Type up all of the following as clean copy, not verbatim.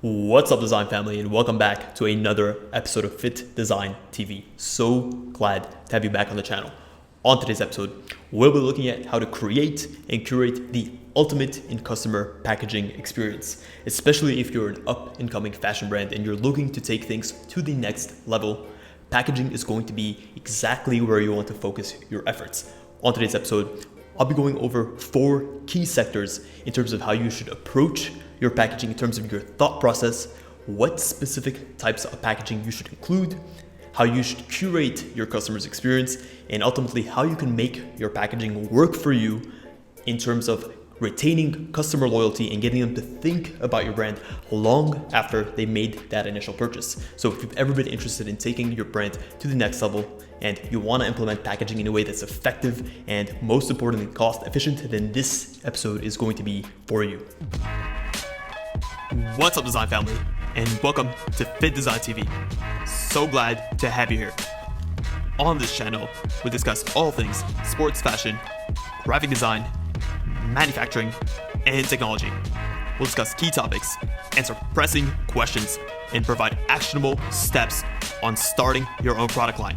What's up, design family, and welcome back to another episode of Fittdesign TV. So glad to have you back on the channel. On today's episode, we'll be looking at how to create and curate the ultimate in customer packaging experience, especially if you're an up-and-coming fashion brand and you're looking to take things to the next level. Packaging is going to be exactly where you want to focus your efforts. On today's episode, I'll be going over 4 key sectors in terms of how you should approach your packaging in terms of your thought process, what specific types of packaging you should include, how you should curate your customer's experience, and ultimately how you can make your packaging work for you in terms of retaining customer loyalty and getting them to think about your brand long after they made that initial purchase. So if you've ever been interested in taking your brand to the next level and you want to implement packaging in a way that's effective and most importantly cost efficient, then this episode is going to be for you. What's up, design family, and welcome to Fittdesign TV. So glad to have you here. On this channel, we discuss all things sports fashion, graphic design, manufacturing, and technology. We'll discuss key topics, answer pressing questions, and provide actionable steps on starting your own product line.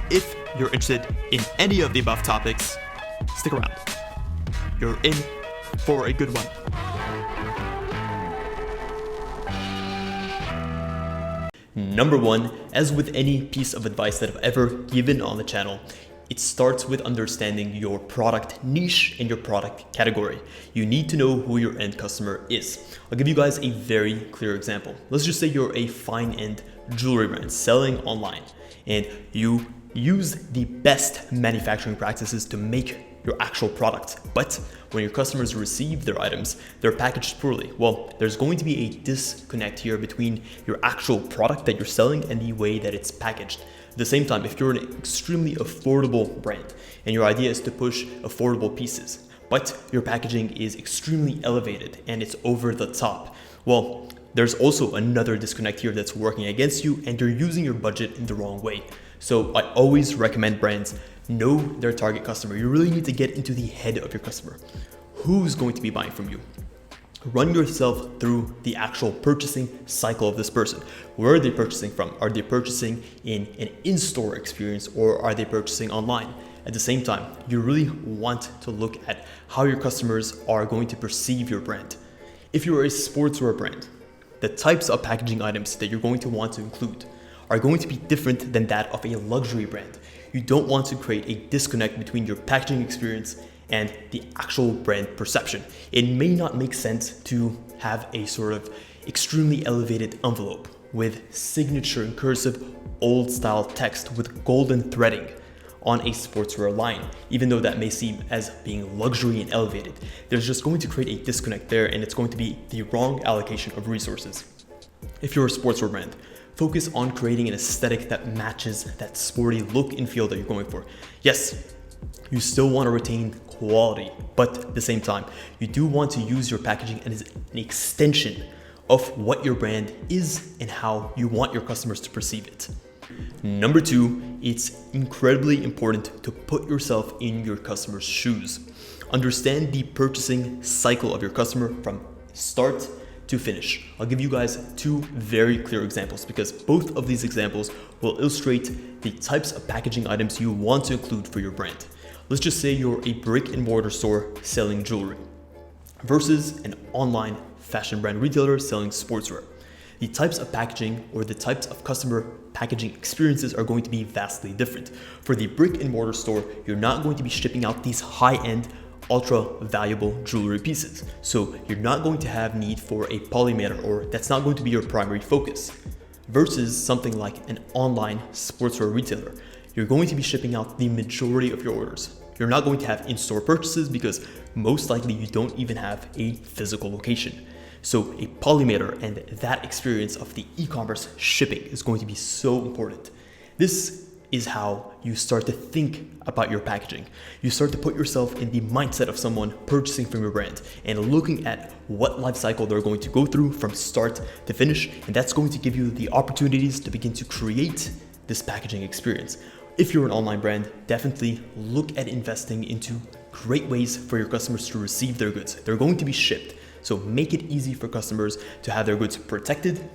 If you're interested in any of the above topics, stick around. You're in for a good one. Number 1, as with any piece of advice that I've ever given on the channel, it starts with understanding your product niche and your product category. You need to know who your end customer is. I'll give you guys a very clear example. Let's just say you're a fine-end jewelry brand selling online and you use the best manufacturing practices to make your actual product. But when your customers receive their items, they're packaged poorly. Well, there's going to be a disconnect here between your actual product that you're selling and the way that it's packaged. At the same time, if you're an extremely affordable brand and your idea is to push affordable pieces, but your packaging is extremely elevated and it's over the top, well, there's also another disconnect here that's working against you and you're using your budget in the wrong way. So I always recommend brands know their target customer. You really need to get into the head of your customer. Who's going to be buying from you? Run yourself through the actual purchasing cycle of this person. Where are they purchasing from? Are they purchasing in an in-store experience or are they purchasing online? At the same time, you really want to look at how your customers are going to perceive your brand. If you're a sportswear brand, the types of packaging items that you're going to want to include are going to be different than that of a luxury brand. You don't want to create a disconnect between your packaging experience and the actual brand perception. It may not make sense to have a sort of extremely elevated envelope with signature and cursive old style text with golden threading on a sportswear line, even though that may seem as being luxury and elevated. There's just going to create a disconnect there and it's going to be the wrong allocation of resources. If you're a sportswear brand, focus on creating an aesthetic that matches that sporty look and feel that you're going for. Yes, you still want to retain quality, but at the same time, you do want to use your packaging as an extension of what your brand is and how you want your customers to perceive it. Number 2, it's incredibly important to put yourself in your customer's shoes. Understand the purchasing cycle of your customer from start to finish. I'll give you guys 2 very clear examples because both of these examples will illustrate the types of packaging items you want to include for your brand. Let's just say you're a brick and mortar store selling jewelry versus an online fashion brand retailer selling sportswear. The types of packaging or the types of customer packaging experiences are going to be vastly different. For the brick and mortar store, you're not going to be shipping out these high-end ultra valuable jewelry pieces. So you're not going to have need for a polymatter, or that's not going to be your primary focus. Versus something like an online sportswear retailer, you're going to be shipping out the majority of your orders. You're not going to have in-store purchases because most likely you don't even have a physical location. So a polymatter and that experience of the e-commerce shipping is going to be so important. This is how you start to think about your packaging. You start to put yourself in the mindset of someone purchasing from your brand and looking at what life cycle they're going to go through from start to finish. And that's going to give you the opportunities to begin to create this packaging experience. If you're an online brand, definitely look at investing into great ways for your customers to receive their goods. They're going to be shipped. So make it easy for customers to have their goods protected.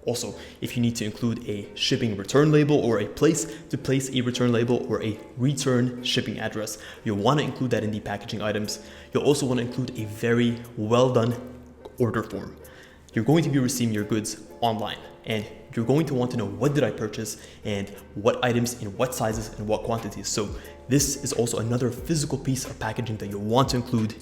Also, if you need to include a shipping return label or a place to place a return label or a return shipping address, you'll want to include that in the packaging items. You'll also want to include a very well done order form. You're going to be receiving your goods online, and you're going to want to know what did I purchase and what items in what sizes and what quantities. So this is also another physical piece of packaging that you'll want to include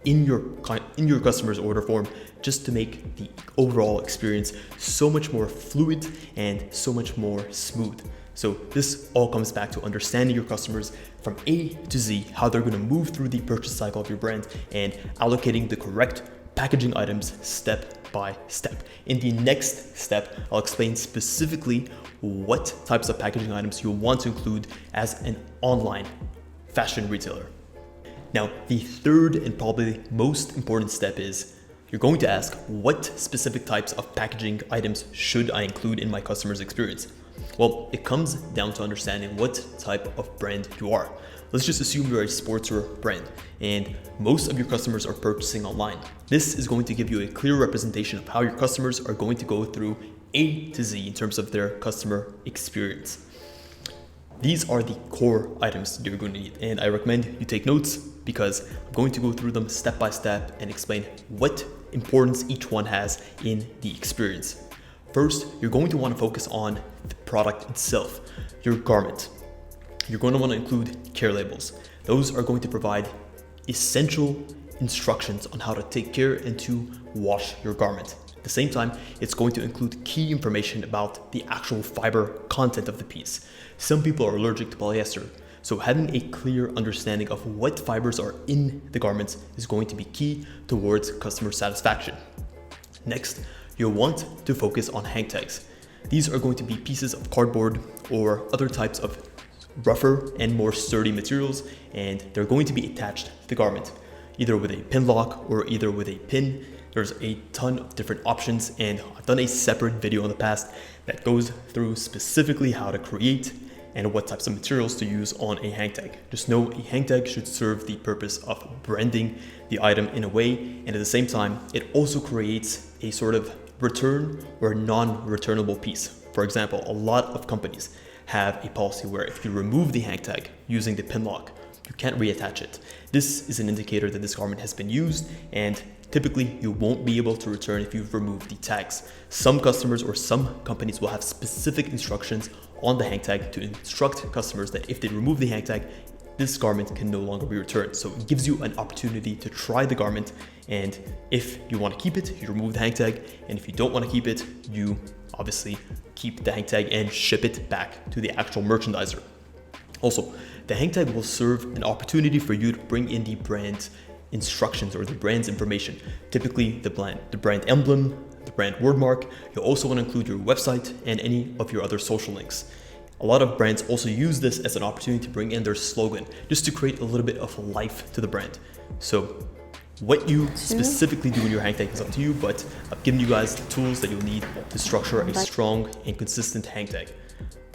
in your customer's order form, just to make the overall experience so much more fluid and so much more smooth. So this all comes back to understanding your customers from A to Z, how they're going to move through the purchase cycle of your brand, and allocating the correct packaging items step by step. In the next step, I'll explain specifically what types of packaging items you'll want to include as an online fashion retailer. Now, the third and probably most important step is you're going to ask, what specific types of packaging items should I include in my customer's experience? Well, it comes down to understanding what type of brand you are. Let's just assume you're a sportswear brand and most of your customers are purchasing online. This is going to give you a clear representation of how your customers are going to go through A to Z in terms of their customer experience. These are the core items you're going to need, and I recommend you take notes because I'm going to go through them step by step and explain what importance each one has in the experience. First, you're going to want to focus on the product itself, your garment. You're going to want to include care labels. Those are going to provide essential instructions on how to take care and to wash your garment. At the same time, it's going to include key information about the actual fiber content of the piece. Some people are allergic to polyester, so having a clear understanding of what fibers are in the garments is going to be key towards customer satisfaction. Next, you'll want to focus on hang tags. These are going to be pieces of cardboard or other types of rougher and more sturdy materials, and they're going to be attached to the garment, either with a pin lock or either with a pin. There's a ton of different options, and I've done a separate video in the past that goes through specifically how to create and what types of materials to use on a hang tag. Just know a hang tag should serve the purpose of branding the item in a way, and at the same time, it also creates a sort of return or non-returnable piece. For example, a lot of companies have a policy where if you remove the hang tag using the pin lock, you can't reattach it. This is an indicator that this garment has been used, and typically you won't be able to return if you've removed the tags. Some customers or some companies will have specific instructions on the hang tag to instruct customers that if they remove the hang tag, this garment can no longer be returned. So it gives you an opportunity to try the garment, and if you want to keep it, you remove the hang tag, and if you don't want to keep it, you obviously keep the hang tag and ship it back to the actual merchandiser. Also, the hang tag will serve an opportunity for you to bring in the brand instructions or the brand's information, typically the brand emblem, the brand wordmark. You'll also want to include your website and any of your other social links. A lot of brands also use this as an opportunity to bring in their slogan, just to create a little bit of life to the brand. So what you specifically do in your hang tag is up to you, but I've given you guys the tools that you'll need to structure a strong and consistent hang tag.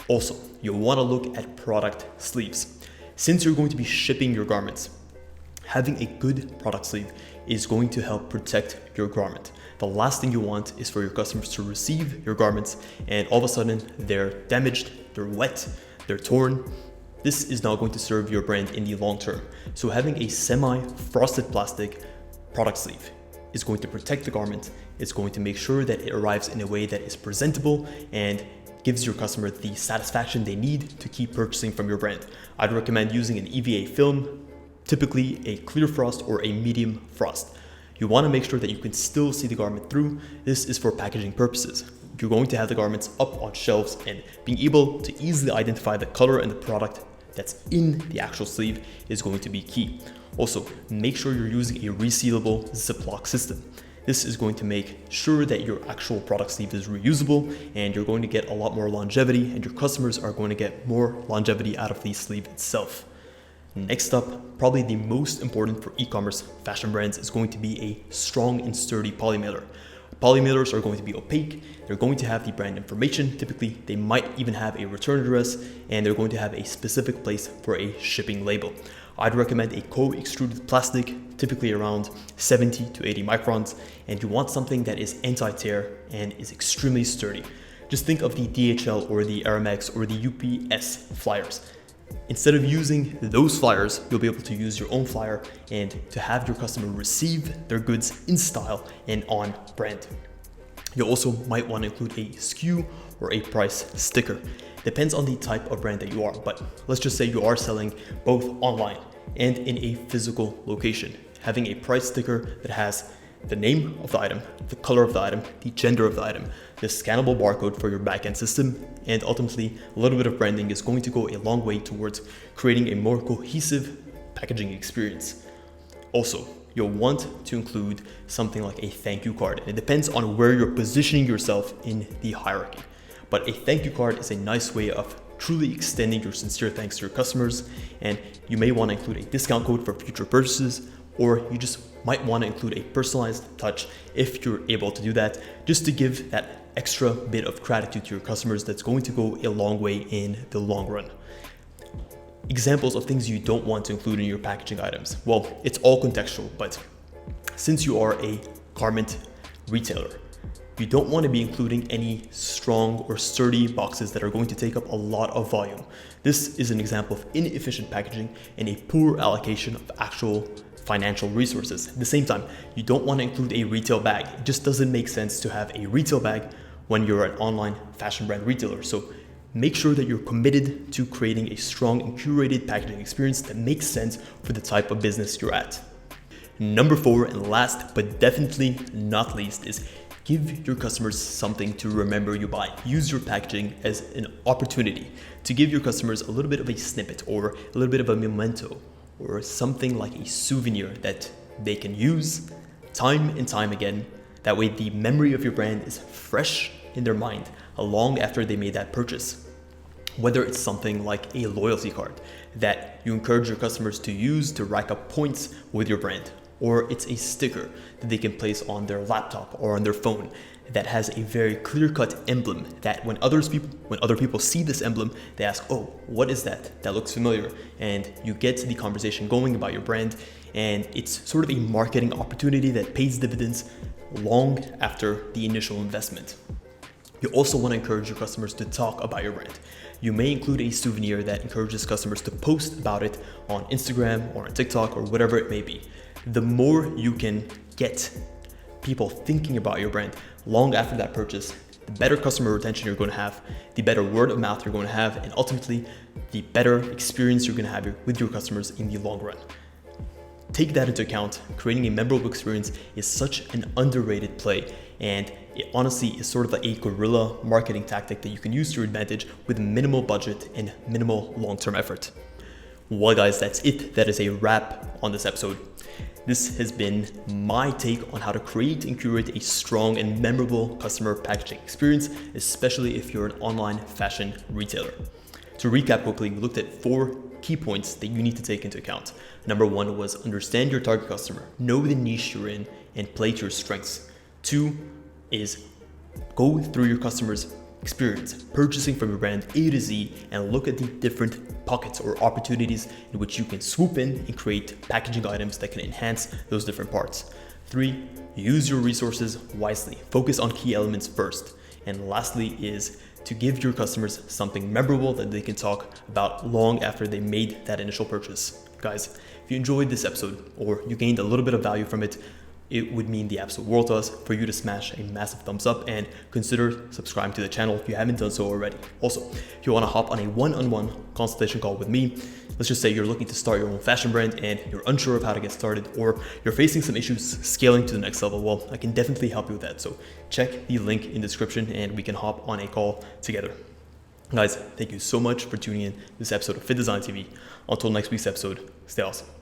Also, you'll want to look at product sleeves. Since you're going to be shipping your garments, having a good product sleeve is going to help protect your garment. The last thing you want is for your customers to receive your garments and all of a sudden they're damaged, they're wet, they're torn. This is not going to serve your brand in the long term. So having a semi-frosted plastic product sleeve is going to protect the garment. It's going to make sure that it arrives in a way that is presentable and gives your customer the satisfaction they need to keep purchasing from your brand. I'd recommend using an EVA film, typically a clear frost or a medium frost. You want to make sure that you can still see the garment through. This is for packaging purposes. You're going to have the garments up on shelves, and being able to easily identify the color and the product that's in the actual sleeve is going to be key. Also, make sure you're using a resealable Ziploc system. This is going to make sure that your actual product sleeve is reusable, and you're going to get a lot more longevity, and your customers are going to get more longevity out of the sleeve itself. Next up, probably the most important for e-commerce fashion brands is going to be a strong and sturdy polymailer. Polymailers are going to be opaque, they're going to have the brand information, typically they might even have a return address, and they're going to have a specific place for a shipping label. I'd recommend a co-extruded plastic, typically around 70 to 80 microns, and you want something that is anti-tear and is extremely sturdy. Just think of the DHL or the Aramex or the UPS flyers. Instead of using those flyers, you'll be able to use your own flyer and to have your customer receive their goods in style and on brand. You also might want to include a SKU or a price sticker. Depends on the type of brand that you are, but let's just say you are selling both online and in a physical location. Having a price sticker that has the name of the item, the color of the item, the gender of the item, the scannable barcode for your backend system, and ultimately a little bit of branding is going to go a long way towards creating a more cohesive packaging experience. Also, you'll want to include something like a thank you card. It depends on where you're positioning yourself in the hierarchy. But a thank you card is a nice way of truly extending your sincere thanks to your customers, and you may want to include a discount code for future purchases, or you just might want to include a personalized touch if you're able to do that, just to give that extra bit of gratitude to your customers that's going to go a long way in the long run. Examples of things you don't want to include in your packaging items. Well, it's all contextual, but since you are a garment retailer, you don't want to be including any strong or sturdy boxes that are going to take up a lot of volume. This is an example of inefficient packaging and a poor allocation of actual financial resources. At the same time, you don't want to include a retail bag. It just doesn't make sense to have a retail bag when you're an online fashion brand retailer. So make sure that you're committed to creating a strong and curated packaging experience that makes sense for the type of business you're at. Number 4, and last but definitely not least, is give your customers something to remember you by. Use your packaging as an opportunity to give your customers a little bit of a snippet or a little bit of a memento or something like a souvenir that they can use time and time again. That way the memory of your brand is fresh in their mind long after they made that purchase. Whether it's something like a loyalty card that you encourage your customers to use to rack up points with your brand, or it's a sticker that they can place on their laptop or on their phone that has a very clear-cut emblem that when other people see this emblem, they ask, oh, what is that? That looks familiar. And you get the conversation going about your brand, and it's sort of a marketing opportunity that pays dividends long after the initial investment. You also want to encourage your customers to talk about your brand. You may include a souvenir that encourages customers to post about it on Instagram or on TikTok or whatever it may be. The more you can get people thinking about your brand long after that purchase, the better customer retention you're going to have, the better word of mouth you're going to have, and ultimately the better experience you're going to have with your customers in the long run. Take that into account. Creating a memorable experience is such an underrated play, and it honestly is sort of like a guerrilla marketing tactic that you can use to your advantage with minimal budget and minimal long-term effort. Well guys, that's it. That is a wrap on this episode. This has been my take on how to create and curate a strong and memorable customer packaging experience, especially if you're an online fashion retailer. To recap quickly, we looked at 4 key points that you need to take into account. Number 1 was understand your target customer, know the niche you're in, and play to your strengths. 2 is go through your customer's experience, purchasing from your brand A to Z, and look at the different pockets or opportunities in which you can swoop in and create packaging items that can enhance those different parts. 3, use your resources wisely. Focus on key elements first. And lastly is to give your customers something memorable that they can talk about long after they made that initial purchase. Guys, if you enjoyed this episode or you gained a little bit of value from it, it would mean the absolute world to us for you to smash a massive thumbs up and consider subscribing to the channel if you haven't done so already. Also, if you want to hop on a one-on-one consultation call with me, let's just say you're looking to start your own fashion brand and you're unsure of how to get started, or you're facing some issues scaling to the next level, well, I can definitely help you with that. So check the link in the description and we can hop on a call together. Guys, thank you so much for tuning in this episode of Fittdesign TV. Until next week's episode, stay awesome.